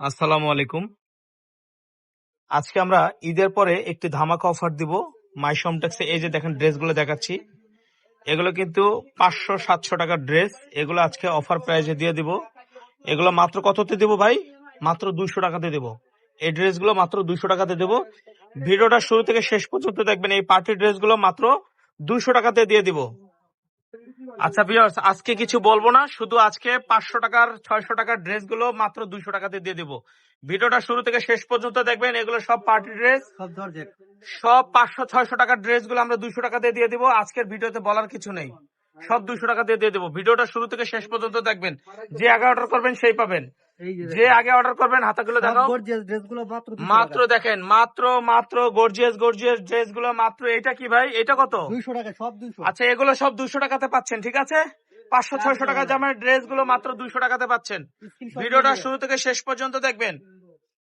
আসসালামু আলাইকুম। আজকে আমরা ঈদের পরে একটি ধামাকা অফার দিব মাইশমটেক্সে। এই যে দেখেন ড্রেসগুলো দেখাচ্ছি, এগুলো কিন্তু 500-700 টাকার ড্রেস। এগুলো আজকে অফার প্রাইসে দিয়ে দিব। এগুলো মাত্র কততে দেব ভাই? মাত্র 200 টাকাতে দেব। এই ড্রেসগুলো মাত্র 200 টাকাতে দেব। ভিডিওটা শুরু থেকে শেষ পর্যন্ত দেখবেন। এই পার্টি ড্রেসগুলো মাত্র 200 টাকাতে দিয়ে দিব। আচ্ছা ভিউয়ার্স, আজকে কিছু বলবো না, শুধু আজকে 500 টাকার 600 টাকার ড্রেসগুলো মাত্র 200 টাকাতে দিয়ে দিব। ভিডিওটা শুরু থেকে শেষ পর্যন্ত দেখবেন। এগুলো সব পার্টি ড্রেস, সব 500-600 টাকার ড্রেসগুলো আমরা 200 টাকাতে দিয়ে দিব। আজকের ভিডিওতে বলার কিছু নেই, সব 200 টাকাতে দিয়ে দিব। ভিডিওটা শুরু থেকে শেষ পর্যন্ত দেখবেন। যে আগে অর্ডার করবেন সেই পাবেন। যে আগে অর্ডার করবেন হাতাগুলো দেখো, মাত্র দেখেন, মাত্র মাত্র গর্জিয়াস গর্জিয়াস ড্রেস গুলো মাত্র। এটা কি ভাই? এটা কত? 200 টাকা সব 200। আচ্ছা, এগুলো সব 200 টাকাতে পাচ্ছেন, ঠিক আছে? 500-600 টাকা দামের ড্রেস গুলো মাত্র 200 টাকাতে পাচ্ছেন। ভিডিওটা শুরু থেকে শেষ পর্যন্ত দেখবেন।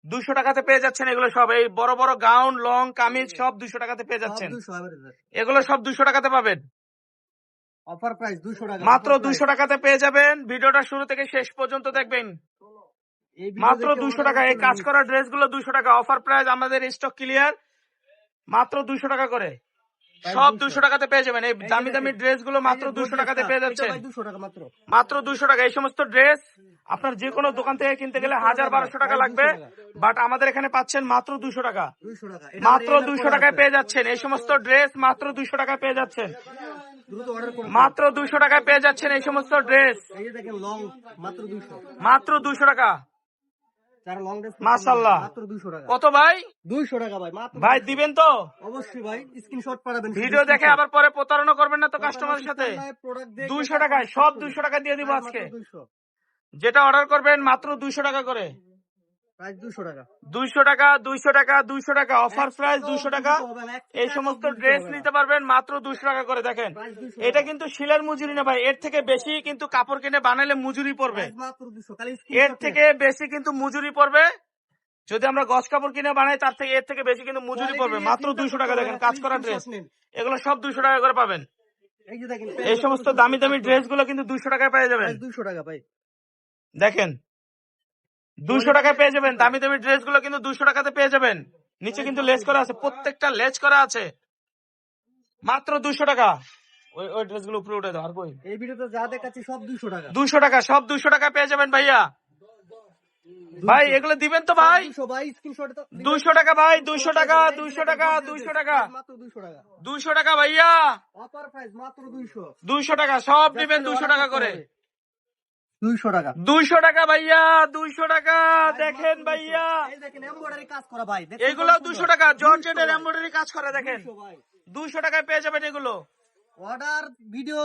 200 টাকাতে পেয়ে যাচ্ছেন এগুলো সব। এই বড় বড় গাউন, লং কামিজ সব 200 টাকাতে পেয়ে যাচ্ছেন। এগুলো সব 200 টাকাতে পাবেন। অফার প্রাইস 200 টাকা, মাত্র 200 টাকাতে পেয়ে যাবেন। ভিডিওটা শুরু থেকে শেষ পর্যন্ত দেখবেন। মাত্র 200 টাকা। এই কাজ করা ড্রেস গুলো 200 টাকা। অফার প্রাইস, আমাদের স্টক ক্লিয়ার। মাত্র 200 টাকা করে সব 200 টাকাতে পেয়ে যাবেন। এই দামি দামি ড্রেস গুলো মাত্র 200 টাকাতে পেয়ে যাচ্ছেন। 200 টাকা মাত্র, মাত্র 200 টাকা। এই সমস্ত ড্রেস আপনার যে কোনো দোকান থেকে কিনতে গেলে 1000-1200 টাকা লাগবে, বাট আমাদের এখানে পাচ্ছেন মাত্র 200 টাকা। 200 টাকা মাত্র 200 টাকায় পেয়ে যাচ্ছেন এই সমস্ত ড্রেস। মাত্র 200 টাকায় পেয়ে যাচ্ছেন। দ্রুত অর্ডার করুন। মাত্র 200 টাকায় পেয়ে যাচ্ছেন এই সমস্ত ড্রেস। এই যে দেখেন লং মাত্র 200, মাত্র 200 টাকা। যারা লং ড্রেস মাশাআল্লাহ। মাত্র 200 টাকা। কত ভাই? 200 টাকা ভাই মাত্র। ভাই দিবেন তো? অবশ্যই ভাই, স্ক্রিনশট পাঠাবেন। ভিডিও দেখে আবার পরে প্রতারণা করবেন না তো কাস্টমারের সাথে। প্রোডাক্ট দেখে 200 টাকায় সব 200 টাকা দিয়ে দিব আজকে। 200 যেটা অর্ডার করবেন মাত্র 200 টাকা করে। প্রাইস 200 টাকা, 200 টাকা, 200 টাকা, 200 টাকা। অফার প্রাইস 200 টাকা। এই সমস্ত ড্রেস নিতে পারবেন মাত্র 200 টাকা করে। দেখেন, এটা কিন্তু শিলার মজুরি না ভাই, এর থেকে বেশি কিন্তু কাপড় কিনে বানাইলে মজুরি পড়বে। মাত্র 200, খালি এর থেকে বেশি কিন্তু মজুরি পড়বে। যদি আমরা গজ কাপড় কিনে বানাই তার থেকে এর থেকে বেশি কিন্তু মজুরি পড়বে। মাত্র 200 টাকা। দেখেন কাজ করা ড্রেস, এগুলো সব 200 টাকা করে পাবেন। এই যে দেখেন এই সমস্ত দামি দামি ড্রেস গুলো কিন্তু 200 টাকায় পেয়ে যাবেন। 200 টাকা ভাই। দেখেন 200 টাকায় পেয়ে যাবেন। দামি দামি ড্রেস গুলো কিন্তু 200 টাকাতে পেয়ে যাবেন। নিচে কিন্তু লেস করা আছে, প্রত্যেকটা লেস করা আছে। মাত্র 200 টাকা। ওই ওই ড্রেস গুলো উপরে উঠে দাও। আর কই? এই ভিডিওতে যা দেখাচ্ছি সব 200 টাকা। 200 টাকা, সব 200 টাকা পেয়ে যাবেন ভাইয়া। ভাই এগুলো দিবেন তো ভাই? 200 ভাই, স্ক্রিনশট 200 টাকা ভাই, 200 টাকা, 200 টাকা, 200 টাকা, মাত্র 200 টাকা। 200 টাকা ভাইয়া। অফার প্রাইস মাত্র 200। 200 টাকা সব দিবেন 200 টাকা করে। 200 টাকা, 200 টাকা ভাইয়া, 200 টাকা। দেখেন ভাইয়া, এই দেখেন এমব্রয়ডারি কাজ করা ভাই, এগুলো 200 টাকা। জর্জেটের এমব্রয়ডারি কাজ করা। দেখেন 200 টাকায় পেয়ে যাবেন এগুলো। Order video.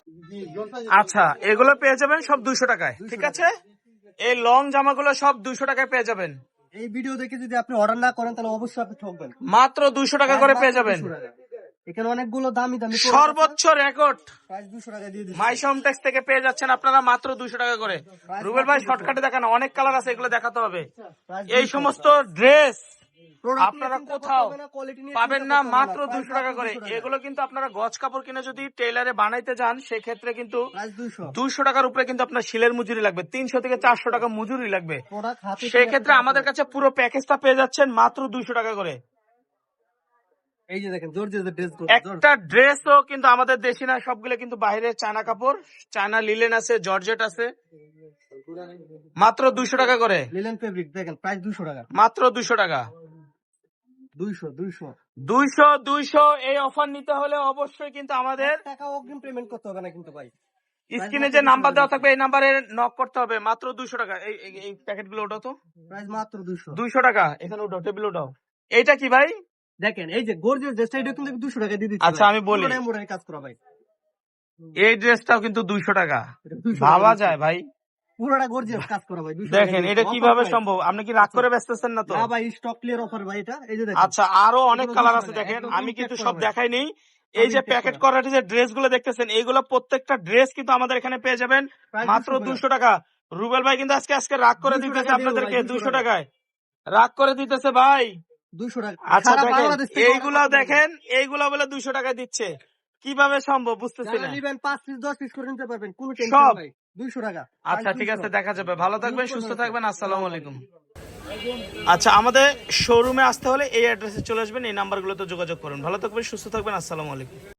আচ্ছা, এগুলো পেয়ে যাবেন সব 200 টাকায়, ঠিক আছে? এই লং জামাগুলো সব 200 টাকায় পেয়ে যাবেন। এই ভিডিও দেখে যদি আপনি অর্ডার না করেন তাহলে অবশ্যই আপনি ঠকবেন। মাত্র 200 টাকা করে পেয়ে যাবেন। 200 টাকা। এখানে অনেকগুলো দামি দামি সর্বোচ্চ রেকর্ড প্রাইস 200 টাকা দিয়ে দিচ্ছি। মাইশমটেক্স থেকে পেয়ে যাচ্ছেন আপনারা মাত্র 200 টাকা করে। রুবেল ভাই শর্টকাটে দেখানো, অনেক কালার আছে, এগুলো দেখাতে হবে। এই সমস্ত ড্রেস আপনারা কোথাও পাবেন না, মাত্র 200 টাকা করে। এগুলো কিন্তু আপনারা গজ কাপড় কিনে যদি টেইলারে বানাইতে যান সেক্ষেত্রে কিন্তু 200 টাকার উপরে কিন্তু আপনার শিলের মজুরি লাগবে, 300 থেকে 400 টাকা মজুরি লাগবে। সেক্ষেত্রে আমাদের কাছে পুরো প্যাকেজটা পেয়ে যাচ্ছেন মাত্র 200 টাকা করে। এই যে দেখেন জর্জেটের ড্রেসগুলো, একটা ড্রেসও কিন্তু আমাদের দেশি না, সবগুলো কিন্তু বাইরের চায়না কাপড়। চায়না লিলেন আছে, জর্জেট আছে। মাত্র 200 টাকা করে। লিলেন ফেব্রিক দেখেন প্রাইস 200 টাকা। মাত্র 200 টাকা। 200 200 200 200। এই অফার নিতে হলে অবশ্যই কিন্তু আমাদের টাকা অগ্রিম পেমেন্ট করতে হবে না কিন্তু ভাই। স্ক্রিনে যে নাম্বার দেওয়া থাকবে এই নাম্বারে নক করতে হবে। মাত্র 200 টাকা। এই প্যাকেট গুলো ওঠাও তো। প্রাইস মাত্র 200। 200 টাকা। এখানে উঠাও, টেবিল উঠাও। এইটা কি ভাই? দেখেন এই যে গর্জিয়াস ড্রেসটা, এটা কিন্তু 200 টাকা দিয়ে দিচ্ছি। আচ্ছা আমি বলি, এমব্রয়ডারি কাজ করা ভাই। এই ড্রেসটাও কিন্তু 200 টাকা। ভাবা যায় ভাই? পুরোটা গর্জিয়াস কাজ করা ভাই। 200 দেখেন এটা কিভাবে সম্ভব? আপনি কি রাগ করে বেচতেছেন না তো? না ভাই, স্টক ক্লিয়ার অফার ভাই এটা। এই যে দেখেন। আচ্ছা, আরো অনেক কালার আছে। দেখেন আমি কিন্তু সব দেখাই নেই। এই যে প্যাকেট করা যে ড্রেস গুলো দেখতেছেন, এইগুলো প্রত্যেকটা ড্রেস কিন্তু আমাদের এখানে পেয়ে যাবেন মাত্র 200 টাকা। রুবেল ভাই কিন্তু আজকে রাগ করে দিতেছে আপনাদেরকে 200 টাকায়। রাগ করে দিতেছে ভাই 200 টাকা। আচ্ছা দেখেন এইগুলা, দেখেন এইগুলা বলে 200 টাকা দিচ্ছে, কিভাবে সম্ভব বুঝতেছি না। নেবেন 5 পিস 10 পিস করে নিতে পারবেন, কোনো সব টেনশন নাই। 200 টাকা। আচ্ছা ঠিক আছে, দেখা যাবে। ভালো থাকবেন, সুস্থ থাকবেন। আসসালামু আলাইকুম। আচ্ছা, আমাদের শোরুমে আসতে হলে এই অ্যাড্রেসে চলে আসবেন, এই নাম্বারগুলোতে যোগাযোগ করুন। ভালো থাকবেন, সুস্থ থাকবেন, আসসালামু আলাইকুম।